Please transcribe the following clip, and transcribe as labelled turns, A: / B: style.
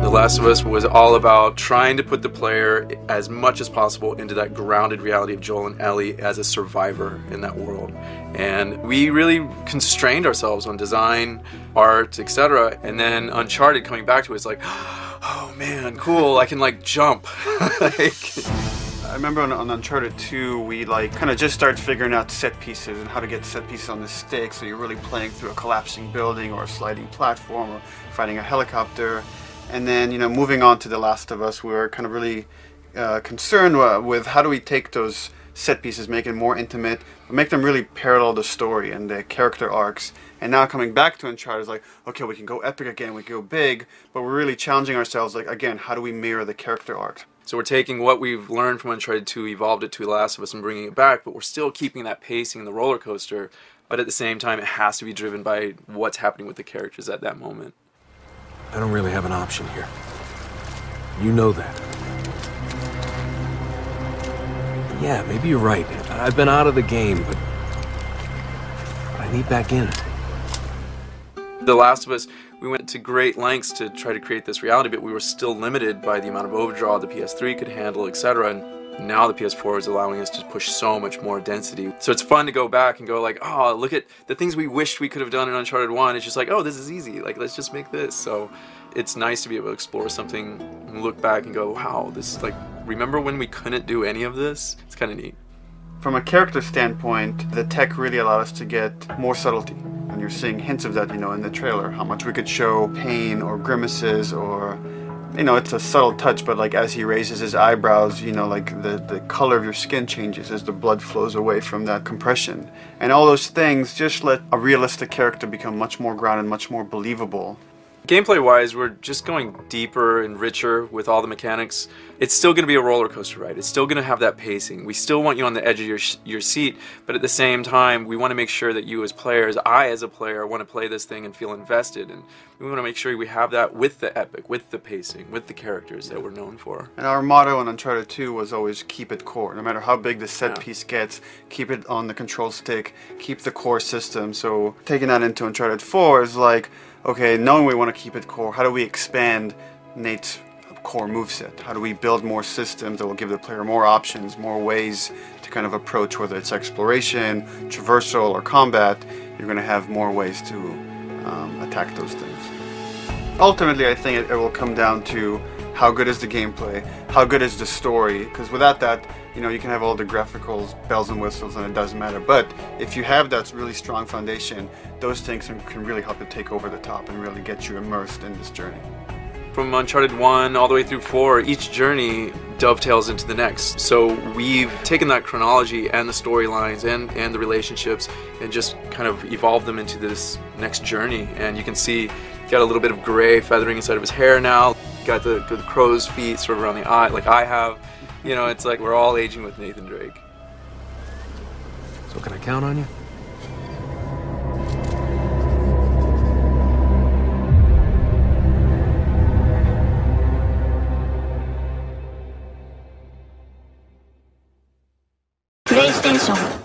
A: The Last of Us was all about trying to put the player as much as possible into that grounded reality of Joel and Ellie as a survivor in that world. And we really constrained ourselves on design, art, etc. And then Uncharted coming back to it, it's like, oh man, cool, I can like jump.
B: I remember on Uncharted 2, we kind of just started figuring out set pieces and how to get set pieces on the stick, so you're really playing through a collapsing building or a sliding platform or fighting a helicopter. And then, moving on to The Last of Us, we were kind of really concerned with how do we take those set pieces, make it more intimate, but make them really parallel the story and the character arcs. And now coming back to Uncharted is like, okay, we can go epic again, we can go big, but we're really challenging ourselves, like, again, how do we mirror the character arcs?
A: So we're taking what we've learned from Uncharted 2, evolved it to The Last of Us and bringing it back, but we're still keeping that pacing in the roller coaster, but at the same time it has to be driven by what's happening with the characters at that moment.
C: I don't really have an option here. You know that. Yeah, maybe you're right. I've been out of the game, but I need back in.
A: The Last of Us, we went to great lengths to try to create this reality, but we were still limited by the amount of overdraw the PS3 could handle, etc. And now the PS4 is allowing us to push so much more density. So it's fun to go back and go like, oh, look at the things we wished we could have done in Uncharted 1. It's just like, oh, this is easy. Like, let's just make this. So it's nice to be able to explore something and look back and go, wow, this is like, remember when we couldn't do any of this? It's kind of neat.
B: From a character standpoint, the tech really allowed us to get more subtlety. And you're seeing hints of that, in the trailer. How much we could show pain or grimaces or, it's a subtle touch, but like as he raises his eyebrows, like the color of your skin changes as the blood flows away from that compression. And all those things just let a realistic character become much more grounded, much more believable.
A: Gameplay-wise, we're just going deeper and richer with all the mechanics. It's still going to be a roller coaster ride. It's still going to have that pacing. We still want you on the edge of your seat, but at the same time, we want to make sure that you as players, I as a player, want to play this thing and feel invested. And we want to make sure we have that with the epic, with the pacing, with the characters that we're known for.
B: And our motto on Uncharted 2 was always keep it core. No matter how big the set piece gets, keep it on the control stick, keep the core system. So taking that into Uncharted 4 is like, okay, knowing we want to keep it core, how do we expand Nate's core moveset? How do we build more systems that will give the player more options, more ways to kind of approach, whether it's exploration, traversal, or combat? You're going to have more ways to attack those things. Ultimately, I think it will come down to how good is the gameplay, how good is the story, because without that, you can have all the graphicals, bells and whistles, and it doesn't matter. But if you have that really strong foundation, those things can really help you take over the top and really get you immersed in this journey.
A: From Uncharted 1 all the way through 4, each journey dovetails into the next. So we've taken that chronology and the storylines and the relationships and just kind of evolved them into this next journey. And you can see he's got a little bit of gray feathering inside of his hair now. Got the crow's feet sort of around the eye like I have. It's like we're all aging with Nathan Drake.
C: So can I count on you?
D: PlayStation